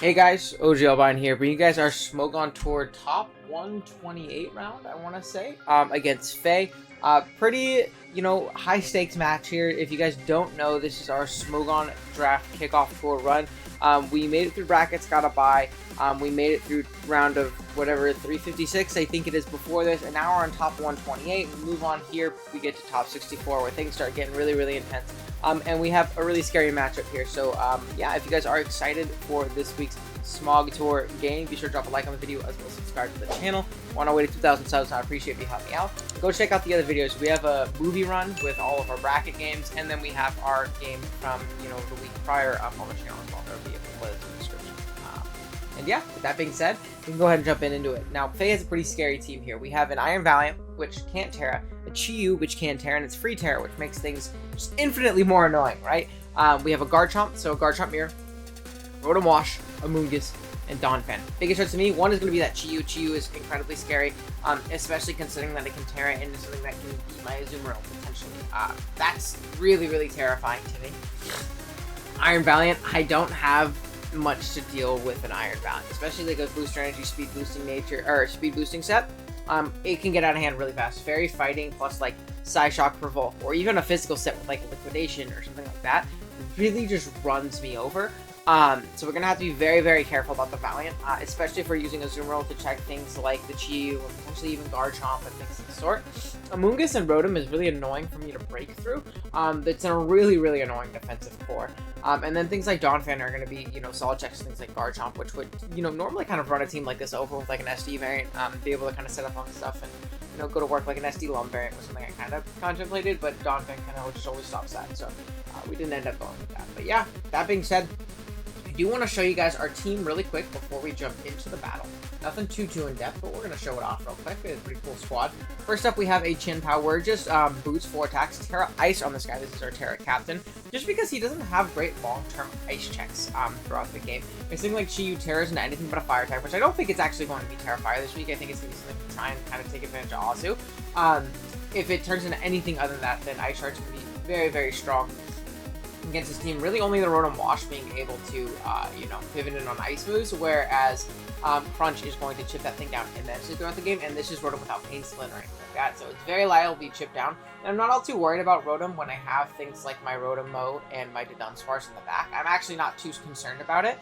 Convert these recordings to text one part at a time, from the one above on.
Hey guys, OG Albine here, bringing you guys our Smogon Tour top 128 round, I want to say, against Faye. Pretty, high stakes match here. If you guys don't know, this is our Smogon draft kickoff tour run. We made it through brackets, got a bye. We made it through round of whatever, 356, I think it is before this, and now we're on top 128. We move on here, we get to top 64, where things start getting really, really intense. And we have a really scary matchup here. So, yeah, if you guys are excited for this week's Smog Tour game, be sure to drop a like on the video as well as subscribe to the channel. We're on our way to 2,000 subs, and I appreciate if you help me out. Go check out the other videos. We have a movie run with all of our bracket games, and then we have our game from, the week prior up on the channel as well. There will be a list in the description. And yeah, with that being said, we can go ahead and jump into it. Now, Faye has a pretty scary team here. We have an Iron Valiant, which can't Terra, a Chi-Yu, which can Terra, and it's free Terra, which makes things just infinitely more annoying, right? We have a Garchomp, so a Garchomp Mirror, Rotom Wash, Amoonguss, and Donphan. Biggest threats to me, one is going to be that Chi-Yu. Chi-Yu is incredibly scary, especially considering that it can Terra into something that can beat my Azumarill, potentially. That's really, really terrifying to me. Iron Valiant, I don't have much to deal with an Iron Valiant, especially like a booster energy speed boosting nature or speed boosting set. It can get out of hand really fast. Fairy fighting plus like Psyshock Revolt, or even a physical set with like liquidation or something like that, really just runs me over. So we're gonna have to be very, very careful about the Valiant, especially if we're using Azumarill to check things like the Chi-Yu or potentially even Garchomp and things of the sort. Amoonguss and Rotom is really annoying for me to break through. That's a really, really annoying defensive core. And then things like Donphan are going to be, solid checks, things like Garchomp, which would, normally kind of run a team like this over with like an SD variant, be able to kind of set up on stuff and, go to work like an SD Lum variant was something I kind of contemplated, but Donphan kind of just always stops that, so we didn't end up going with that. But yeah, that being said, I do want to show you guys our team really quick before we jump into the battle. Nothing too in depth, but we're going to show it off real quick. It's a pretty cool squad. First up, we have a Chin-Pao. We're just boots 4 attacks. Terra Ice on this guy. This is our Terra captain. Just because he doesn't have great long-term ice checks throughout the game. It's something like Chi-Yu Terra's into anything but a fire type, which I don't think it's actually going to be Terra Fire this week. I think it's going to be something to try and kind of take advantage of Azu. If it turns into anything other than that, then Ice Shark's going to be very, very strong against his team. Really only the Rotom Wash being able to, pivot in on ice moves, whereas Crunch is going to chip that thing down immensely throughout the game, and this is Rotom without Pain Splint or anything like that, so it's very liable to be chipped down. And I'm not all too worried about Rotom when I have things like my Rotom Mo and my Dunsparce in the back. I'm actually not too concerned about it.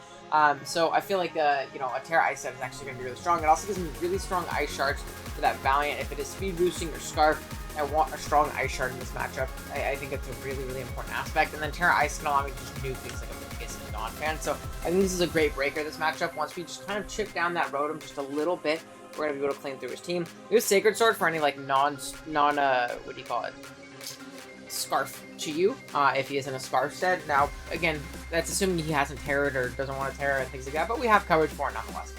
So I feel like, a Terra Ice set is actually going to be really strong. It also gives me really strong Ice Shards for that Valiant. If it is speed boosting or Scarf, I want a strong Ice Shard in this matchup. I think it's a really, really important aspect. And then Terra Ice can allow me to just nuke things like Amoonguss and Donphan. So I think this is a great breaker, this matchup. Once we just kind of chip down that Rotom just a little bit, we're going to be able to clean through his team. We have Sacred Sword for any, like, Scarf Chi-Yu, if he is in a Scarf set. Now, again, that's assuming he hasn't Terra'd or doesn't want to Terra and things like that, but we have coverage for it nonetheless.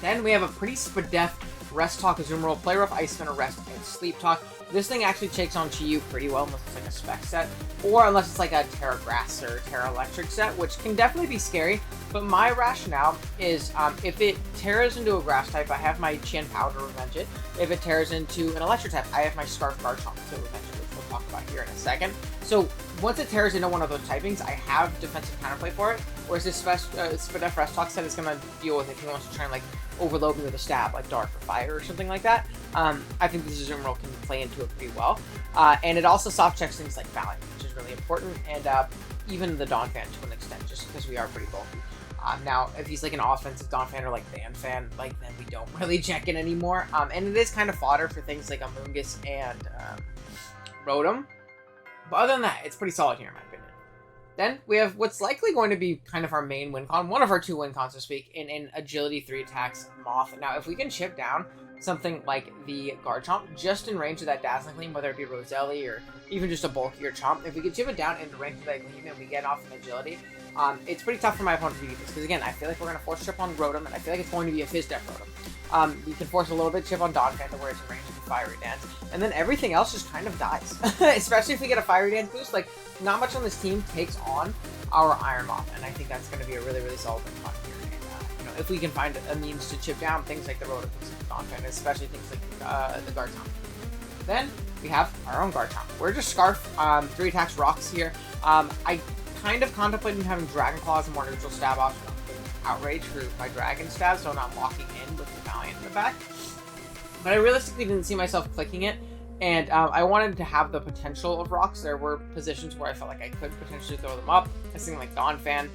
Then we have a pretty spadef Rest Talk Azumarill, Play Rough, Ice Spinner, Rest, and Sleep Talk. This thing actually takes on Chi-Yu pretty well, unless it's like a spec set, or unless it's like a Terra Grass or Terra Electric set, which can definitely be scary. But my rationale is, if it Terras into a Grass type, I have my Chin-Pao to revenge it. If it Terras into an Electric type, I have my Scarf Garchomp to revenge it, which we'll talk about here in a second. So once it Terras into one of those typings, I have defensive counterplay for it. Whereas this Spadef Rest Talk set is going to deal with it if he wants to try and like overload me with a stab, like Dark or Fire or something like that. I think this Azumarill can play into it pretty well. And it also soft checks things like Valiant, which is really important, and even the Donphan to an extent, just because we are pretty bulky. Now, if he's like an offensive Donphan or like Danphan, like then we don't really check it anymore. And it is kind of fodder for things like Amoonguss and Rotom. But other than that, it's pretty solid here in my opinion. Then we have what's likely going to be kind of our main win con, one of our 2 win cons this week, in Agility 3 attacks Moth. Now, if we can chip down something like the Garchomp just in range of that Dazzling Gleam, whether it be Roselli or even just a bulkier Chomp, if we can chip it down into range of that Gleam and we get off an Agility, it's pretty tough for my opponent to beat this, because again, I feel like we're going to force chip on Rotom, and I feel like it's going to be a Fizz Deck Rotom. We can force a little bit chip on Donphan to where it's in range of the Fiery Dance, and then everything else just kind of dies. Especially if we get a Fiery Dance boost, like, not much on this team takes on our Iron Moth, and I think that's going to be a really, really solid win con here. And, if we can find a means to chip down things like the Rotom, things like Donphan, especially things like the Garchomp. Then we have our own Garchomp. We're just Scarf, 3 attacks Rocks here. I kind of contemplating having Dragon Claw as a more neutral stab option. Outrage for my Dragon stab, so I'm not locking in with the Valiant in the back. But I realistically didn't see myself clicking it, and I wanted to have the potential of rocks. There were positions where I felt like I could potentially throw them up. I was thinking like Donphan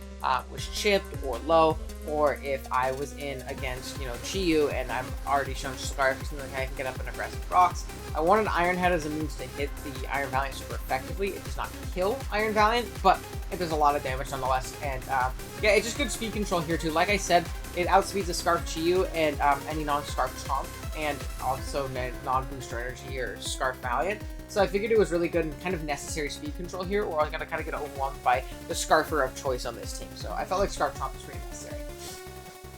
was chipped or low, or if I was in against, Chi-Yu and I'm already shown Scarf, something like I can get up and aggressive rocks. I wanted Iron Head as a means to hit the Iron Valiant super effectively. It does not kill Iron Valiant, but it does a lot of damage nonetheless. And yeah, it's just good speed control here too. Like I said, it outspeeds the Scarf Chi-Yu and any non-Scarf Chomp, and also non-booster energy or Scarf Valiant. So I figured it was really good and kind of necessary speed control here, or I was going to kind of get overwhelmed by the Scarfer of choice on this team. So I felt like Scarf Chomp was pretty necessary.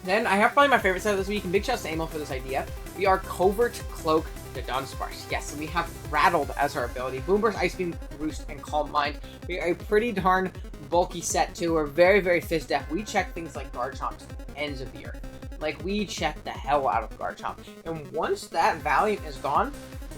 Then I have probably my favorite set of this week, and big shouts to Amel for this idea. We are Covert Cloak the Dunsparce. Yes, and we have Rattled as our ability. Boomburst, Ice Beam, Roost, and Calm Mind. We are a pretty darn bulky set too. We're very, very fizz def. We check things like Garchomp to the ends of the earth. Like, we check the hell out of Garchomp. And once that Valiant is gone,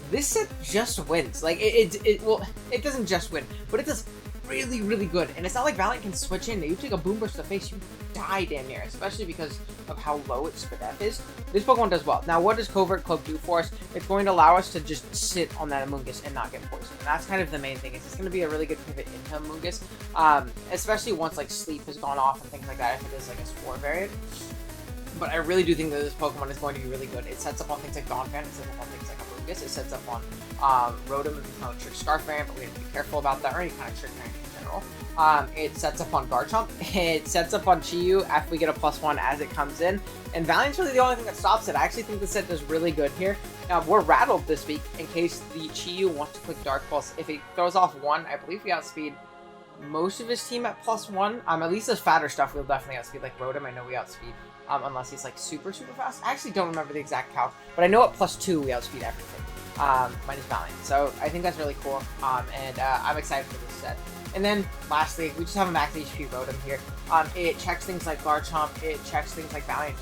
this set just wins. Like, it doesn't just win, but it does really, really good. And it's not like Valiant can switch in. You take a Boomburst to the face, you die damn near, especially because of how low its Spadef is. This Pokemon does well. Now, what does Covert Cloak do for us? It's going to allow us to just sit on that Amoonguss and not get poisoned. And that's kind of the main thing. It's going to be a really good pivot into Amoonguss, especially once, like, Sleep has gone off and things like that, if it is, like, a Spore variant. But I really do think that this Pokemon is going to be really good. It sets up on things like Donphan, it sets up on things like Amoonguss, it sets up on Rotom if it's not a Trick Scarf variant, but we have to be careful about that, or any kind of Trick variant in general. It sets up on Garchomp, it sets up on Chi-Yu after we get a +1 as it comes in, and Valiant's really the only thing that stops it. I actually think the set does really good here. Now, we're Rattled this week in case the Chi-Yu wants to click Dark Pulse. If it throws off 1, I believe we outspeed most of his team at +1. At least those fatter stuff we'll definitely outspeed, like Rotom, I know we outspeed. Unless he's like super fast. I actually don't remember the exact calc, but I know at +2 we outspeed everything, minus Valiant. So I think that's really cool, and I'm excited for this set. And then lastly, we just have a max HP Rotom here. It checks things like Garchomp, it checks things like Valiant,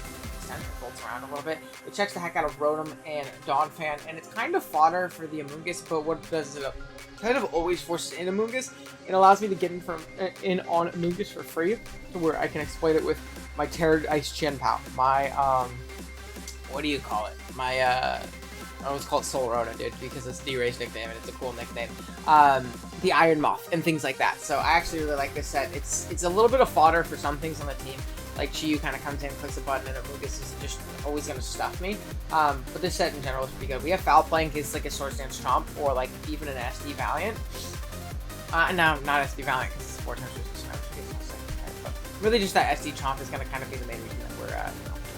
bolts around a little bit. It checks the heck out of Rotom and Donphan, and it's kind of fodder for the Amoonguss, but what it does is it kind of always forces in Amoonguss. It allows me to get in on Amoonguss for free, to where I can exploit it with my Terra Ice Chien-Pao, my, what do you call it? My, I always call it Soul Rotom, dude, because it's D-Ray's nickname, and it's a cool nickname. The Iron Moth, and things like that. So I actually really like this set. It's a little bit of fodder for some things on the team. Like, Chi-Yu kind of comes in, clicks a button, and Amoonguss is just always going to stuff me. But this set in general is pretty good. We have Foul Play in case, like, a Swords Dance Chomp, or, like, even an SD Valiant. No, not SD Valiant, because it's 4 times resistance. But really just that SD Chomp is going to kind of be the main reason that we're,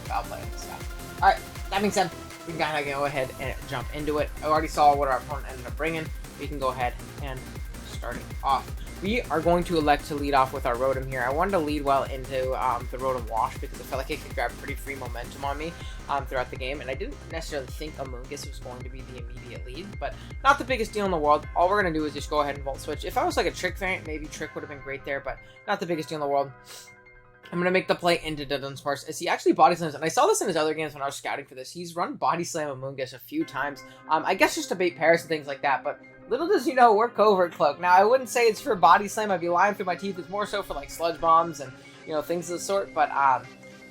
Foul Playing and stuff. Alright, that being said, we can kind of go ahead and jump into it. I already saw what our opponent ended up bringing. We can go ahead and start it off. We are going to elect to lead off with our Rotom here. I wanted to lead well into the Rotom Wash because I felt like it could grab pretty free momentum on me throughout the game, and I didn't necessarily think Amoonguss was going to be the immediate lead, but not the biggest deal in the world. All we're going to do is just go ahead and Volt Switch. If I was like a Trick variant, maybe Trick would have been great there, but not the biggest deal in the world. I'm going to make the play into Dunsparce as he actually Body Slams, and I saw this in his other games when I was scouting for this. He's run Body Slam Amoonguss a few times, I guess just to bait Paris and things like that, but little does you know, we're Covert Cloak. Now, I wouldn't say it's for Body Slam, I'd be lying through my teeth. It's more so for, like, Sludge Bombs and, things of the sort. But,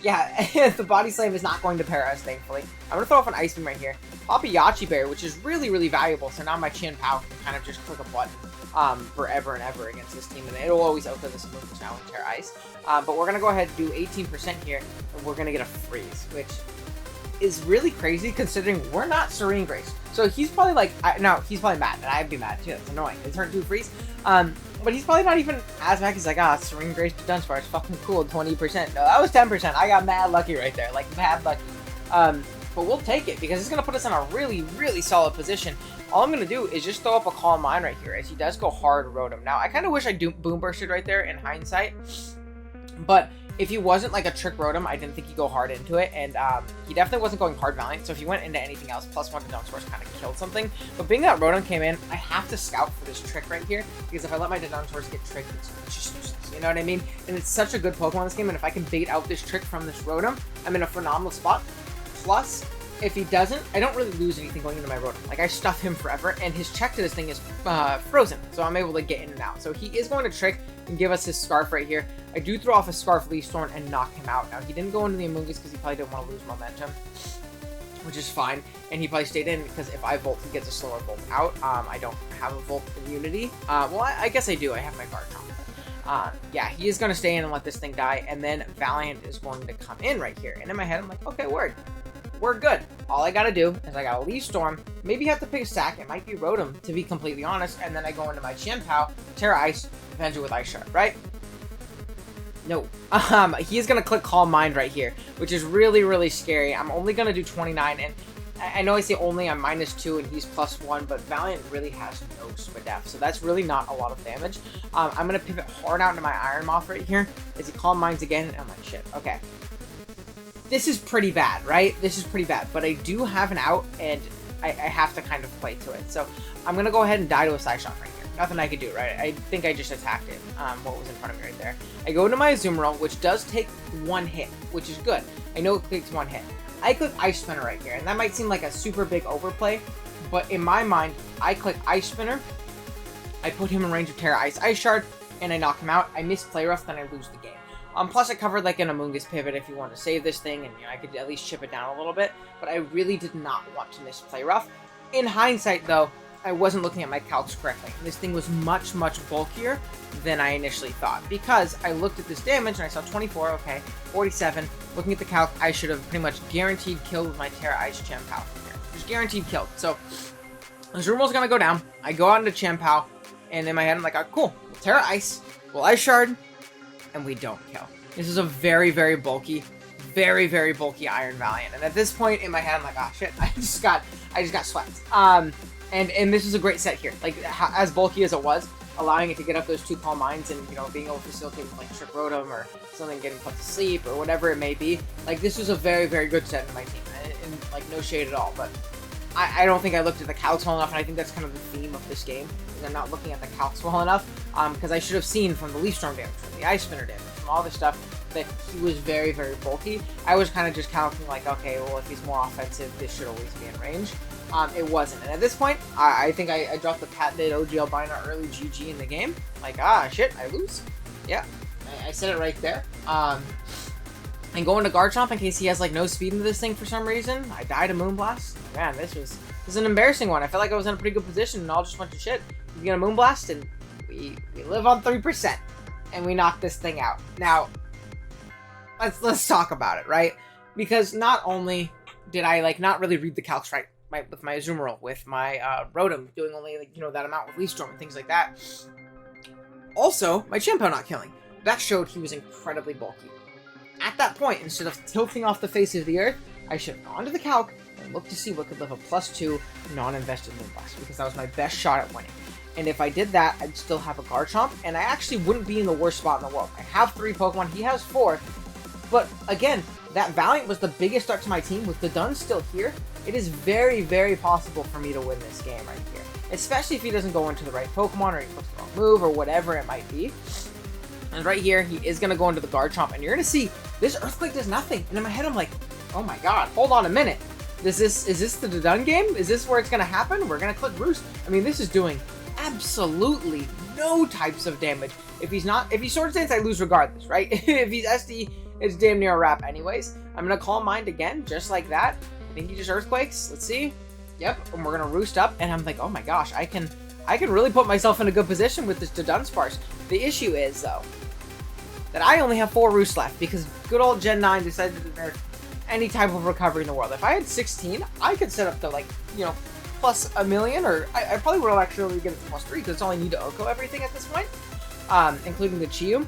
yeah, the Body Slam is not going to pair us, thankfully. I'm going to throw off an Ice Beam right here. Pop a Yachi Berry, which is really, really valuable. So now my Chien-Pao can kind of just click a button forever and ever against this team. And it'll always outplay this Amoonguss now in Terra Ice. But we're going to go ahead and do 18% here. And we're going to get a Freeze, which is really crazy considering we're not Serene Grace. So he's probably like, no, he's probably mad, and I'd be mad too. That's annoying. It turned 2 Freeze. But he's probably not even as mad. He's like, Serene Grace to Dunsparce, fucking cool, 20%. No, that was 10%. I got mad lucky right there, like mad lucky. But we'll take it because it's gonna put us in a really, really solid position. All I'm gonna do is just throw up a Calm Mind right here, as he does go hard Rotom. Now, I kind of wish I Boom Bursted right there in hindsight, but if he wasn't like a Trick Rotom, I didn't think he'd go hard into it, and he definitely wasn't going hard Valiant, so if he went into anything else, +1 to Dunsparce kind of killed something. But being that Rotom came in, I have to scout for this Trick right here, because if I let my Dunsparce get tricked, it's just useless, you know what I mean? And it's such a good Pokemon in this game, and if I can bait out this Trick from this Rotom, I'm in a phenomenal spot. Plus, if he doesn't, I don't really lose anything going into my Rotom. Like, I stuff him forever, and his check to this thing is frozen, so I'm able to get in and out. So he is going to Trick, and give us his Scarf right here. I do throw off a Scarf Leaf Storm and knock him out. Now, he didn't go into the Amoonguss because he probably didn't want to lose momentum, which is fine. And he probably stayed in because if I Volt, he gets a slower Volt out. I don't have a Volt immunity. Well, I guess I do. I have my Garchomp. Yeah, he is going to stay in and let this thing die. And then Valiant is going to come in right here. And in my head, I'm like, okay, word. We're good. All I got to do is I got to Leaf Storm. Maybe have to pick a stack. It might be Rotom, to be completely honest. And then I go into my Chien-Pao, Terra Ice, Avenge it with Ice Shard, right? No. He is going to click Calm Mind right here, which is really, really scary. I'm only going to do 29, and I know I say only, I'm -2 and he's +1, but Valiant really has no Spadef, so that's really not a lot of damage. I'm going to pivot hard out into my Iron Moth right here as he Calm Minds again, and I'm like, shit, okay. This is pretty bad, right? This is pretty bad, but I do have an out, and I have to kind of play to it. So I'm going to go ahead and die to a Side Shot right here. Nothing I could do, right? I think I just attacked it, what was in front of me right there. I go into my Azumarill, which does take 1 hit, which is good. I know it takes 1 hit. I click Ice Spinner right here, and that might seem like a super big overplay, but in my mind, I click Ice Spinner, I put him in range of Terra Ice Ice Shard, and I knock him out. I miss Play Rough, then I lose the game. Plus, I covered like an Amoonguss pivot if you want to save this thing, and you know, I could at least chip it down a little bit, but I really did not want to miss Play Rough. In hindsight, though, I wasn't looking at my calcs correctly. This thing was much, much bulkier than I initially thought, because I looked at this damage and I saw 24, okay, 47. Looking at the calc, I should have pretty much guaranteed killed with my Terra Ice Chien-Pao here. Just guaranteed killed. So, Azumarill gonna go down. I go out into Chien-Pao, and in my head I'm like, oh, cool, we'll Terra Ice, we'll Ice Shard, and we don't kill. This is a very, very bulky Iron Valiant. And at this point in my head, I'm like, oh shit, I just got swept. And this is a great set here. Like, as bulky as it was, allowing it to get up those 2 Calm Minds and, you know, being able to facilitate with, like, Trick Rotom or something getting put to sleep or whatever it may be. Like, this was a very, very good set in my team. And like, no shade at all. But I don't think I looked at the calcs well enough, and I think that's kind of the theme of this game. Is I'm not looking at the calcs well enough, because I should have seen from the Leaf Storm damage, from the Ice Spinner damage, from all this stuff, that he was very, very bulky. I was kind of just counting like, okay, well, if he's more offensive, this should always be in range. It wasn't. And at this point, I think I dropped the patented OG Albino early GG in the game. Like, shit, I lose. Yeah, I said it right there. And going to Garchomp in case he has, like, no speed into this thing for some reason. I died to Moonblast. Man, this is an embarrassing one. I felt like I was in a pretty good position and all just went to shit. We get a Moonblast, and we live on 3%. And we knock this thing out. Now, let's talk about it, right? Because not only did I, like, not really read the calcs right, with my Azumarill, with my Rotom, doing only, like, you know, that amount with Leaf Storm and things like that. Also, my Chien-Pao not killing. That showed he was incredibly bulky. At that point, instead of tilting off the face of the earth, I should have gone to the calc and looked to see what could live a +2 non-invested Moonblast, because that was my best shot at winning. And if I did that, I'd still have a Garchomp, and I actually wouldn't be in the worst spot in the world. I have 3 Pokemon, he has 4, but again, that Valiant was the biggest threat to my team. With the Dun still here, it is very, very possible for me to win this game right here. Especially if he doesn't go into the right Pokemon, or he puts the wrong move, or whatever it might be. And right here, he is going to go into the Garchomp, and you're going to see, this Earthquake does nothing. And in my head, I'm like, oh my god, hold on a minute. Is this the Dun game? Is this where it's going to happen? We're going to click Roost. I mean, this is doing absolutely no types of damage. If he's Sword Stance, I lose regardless, right? If he's SD, it's damn near a wrap anyways. I'm going to Calm Mind again, just like that. I think he just Earthquakes. Let's see. Yep, and we're going to Roost up, and I'm like, oh my gosh, I can really put myself in a good position with this Dunsparce. The issue is, though, that I only have 4 Roosts left, because good old Gen 9 decided to nerf any type of recovery in the world. If I had 16, I could set up to, like, you know, plus a million, or I probably would have actually get it to +3, because it's all I need to Oko everything at this point, including the Chiyu,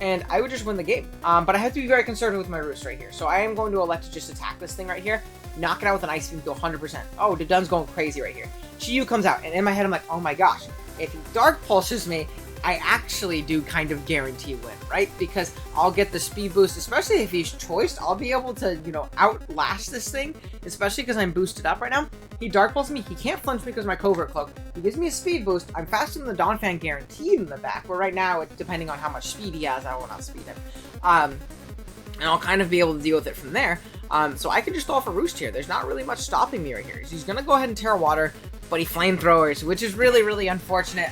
and I would just win the game. But I have to be very conservative with my Roost right here, so I am going to elect to just attack this thing right here, knock it out with an Ice Beam to 100%. Oh, the Dun's going crazy right here. Chiyu comes out, and in my head, I'm like, oh my gosh, if he Dark Pulses me, I actually do kind of guarantee win, right? Because I'll get the speed boost, especially if he's choiced. I'll be able to, you know, outlast this thing, especially because I'm boosted up right now. He Dark Pulls me. He can't flinch me because of my Covert Cloak. He gives me a speed boost. I'm faster than the Donphan guaranteed in the back, but right now, it's depending on how much speed he has, I will not speed him. And I'll kind of be able to deal with it from there. So I can just throw off a Roost here. There's not really much stopping me right here. So he's going to go ahead and Terra Water, but he Flamethrowers, which is really, really unfortunate.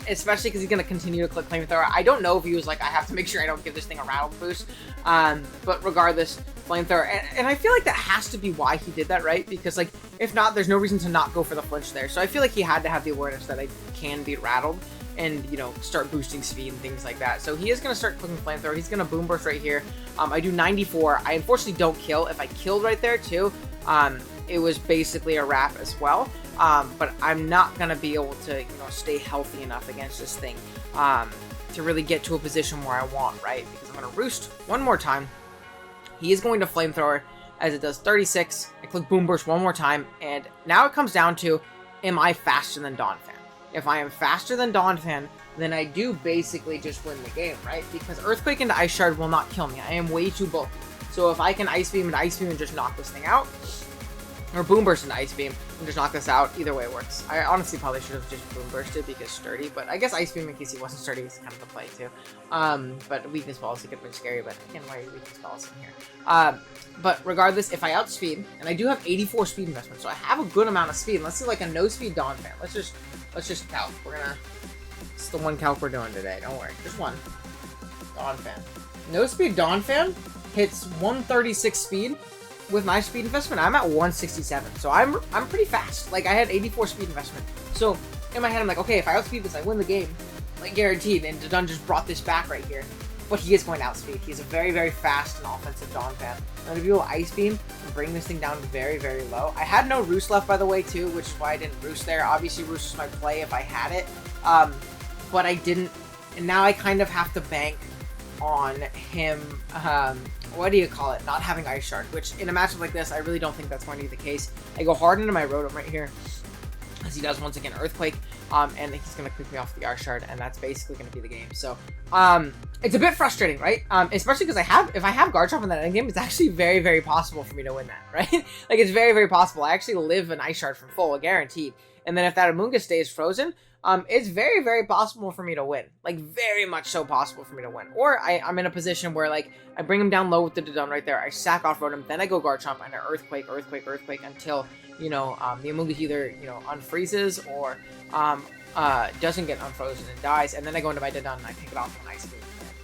especially because he's going to continue to click Flamethrower. I don't know if he was like, I have to make sure I don't give this thing a rattle boost, but regardless, Flamethrower, and I feel like that has to be why he did that, right? Because like, if not, there's no reason to not go for the flinch there. So I feel like he had to have the awareness that I can be rattled and, you know, start boosting speed and things like that. So he is going to start clicking Flamethrower. He's going to Boom Burst right here. I do 94. I unfortunately don't kill. If I killed right there too, it was basically a wrap as well. But I'm not going to be able to, you know, stay healthy enough against this thing to really get to a position where I want, right? Because I'm going to Roost one more time. He is going to Flamethrower as it does 36. I click Boom Burst one more time. And now it comes down to, am I faster than Donphan? If I am faster than Donphan, then I do basically just win the game, right? Because Earthquake into Ice Shard will not kill me. I am way too bulky. So if I can Ice Beam and Ice Beam and just knock this thing out, or Boom Burst and Ice Beam and just knock this out, either way it works. I honestly probably should have just Boom Bursted because sturdy, but I guess Ice Beam in case he wasn't sturdy is kind of the play too. But weakness policy could have been scary, but again, why are you weakness policy in here? But regardless, if I outspeed, and I do have 84 speed investment, so I have a good amount of speed. Let's see like a no speed Donphan. Let's just calc. It's the one calc we're doing today. Don't worry, just one. Donphan. No speed Donphan hits 136 speed with my speed investment. I'm at 167, so I'm pretty fast. Like I had 84 speed investment. So in my head, I'm like, okay, if I outspeed this, I win the game, like guaranteed. And Dun just brought this back right here. But he is going to outspeed. He's a very, very fast and offensive Donphan. I'm going to be able to Ice Beam and bring this thing down very, very low. I had no Roost left, by the way, too, which is why I didn't Roost there. Obviously, Roost was my play if I had it. But I didn't. And now I kind of have to bank on him, what do you call it, not having Ice Shard, which in a matchup like this, I really don't think that's going to be the case. I go hard into my Rotom right here, as he does once again Earthquake, and he's going to click me off the Ice Shard, and that's basically going to be the game. So, it's a bit frustrating, right? Especially because if I have Guard Drop in that endgame, it's actually very, very possible for me to win that, right? Like, it's very, very possible. I actually live an Ice Shard from full, guaranteed. And then if that Amoonguss stays frozen, it's very, very possible for me to win. Like, very much so possible for me to win. Or I'm in a position where, like, I bring him down low with the Dodon right there. I sack off Rotom, then I go Guard Chomp and I Earthquake until, you know, the Amoonguss either, you know, unfreezes or doesn't get unfrozen and dies. And then I go into my Dodon and I pick it off with an Ice Beam.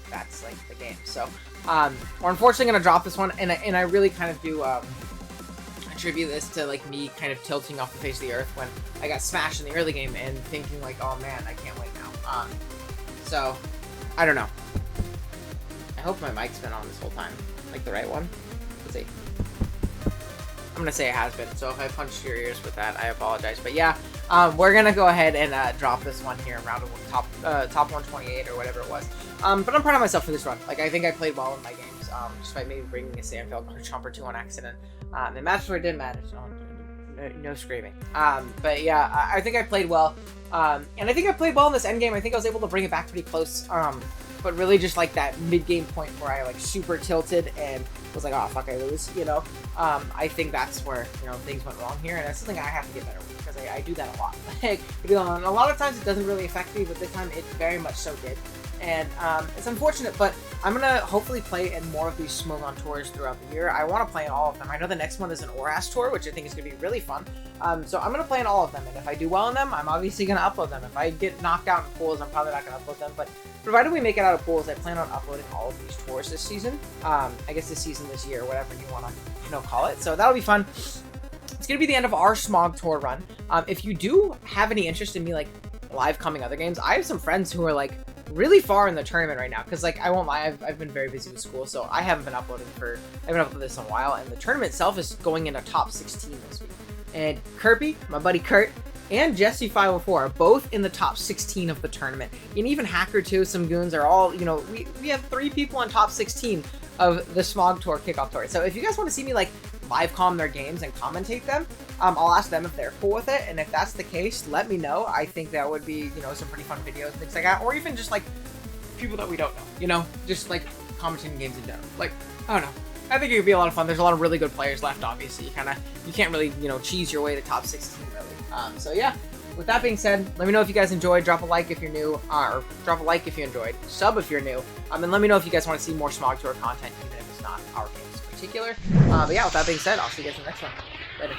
That's, like, the game. So, we're unfortunately going to drop this one. And I really kind of do attribute this to like me kind of tilting off the face of the earth when I got smashed in the early game and thinking like, oh man, I can't wait now. So I don't know. I hope my mic's been on this whole time, like the right one. Let's see. I'm gonna say it has been. So if I punched your ears with that, I apologize. But yeah, we're gonna go ahead and drop this one here in round top 128 or whatever it was. But I'm proud of myself for this run. Like I think I played well in my games. Despite maybe bringing a Sandfell Chomp or two on accident. In matches where it didn't matter, so no screaming. But yeah, I think I played well. And I think I played well in this endgame. I think I was able to bring it back pretty close. But really just like that mid-game point where I like super tilted and was like, oh fuck, I lose, you know? I think that's where, you know, things went wrong here, and that's something I have to get better with, because I do that a lot. Like, you know, and a lot of times it doesn't really affect me, but this time it very much so did. And it's unfortunate, but I'm going to hopefully play in more of these Smogon tours throughout the year. I want to play in all of them. I know the next one is an Oras tour, which I think is going to be really fun. So I'm going to play in all of them, and if I do well in them, I'm obviously going to upload them. If I get knocked out in pools, I'm probably not going to upload them, but provided we make it out of pools, I plan on uploading all of these tours this season. I guess this season, this year, whatever you want to, you know, call it. So that'll be fun. It's going to be the end of our Smog tour run. If you do have any interest in me, like, live coming other games, I have some friends who are, like, really far in the tournament right now, because like I won't lie, I've been very busy with school, so I haven't been uploading this in a while, and the tournament itself is going into top 16 this week. And Kirby, my buddy Kurt, and Jesse504 are both in the top 16 of the tournament. And even Hacker too, some goons are all, you know, we have 3 people in top 16 of the Smog Tour Kickoff Tour. So if you guys want to see me like live comm their games and commentate them, I'll ask them if they're cool with it, and if that's the case, let me know. I think that would be, you know, some pretty fun videos and things like that, or even just like people that we don't know, you know, just like commentating games in general. Like, I don't know. I think it would be a lot of fun. There's a lot of really good players left, obviously. You can't really, you know, cheese your way to top 16, really. So yeah, with that being said, let me know if you guys enjoyed. Drop a like if you're new, or drop a like if you enjoyed. Sub if you're new. And let me know if you guys want to see more Smog Tour content, even if it's not our games in particular. But yeah, with that being said, I'll see you guys in the next one. Later.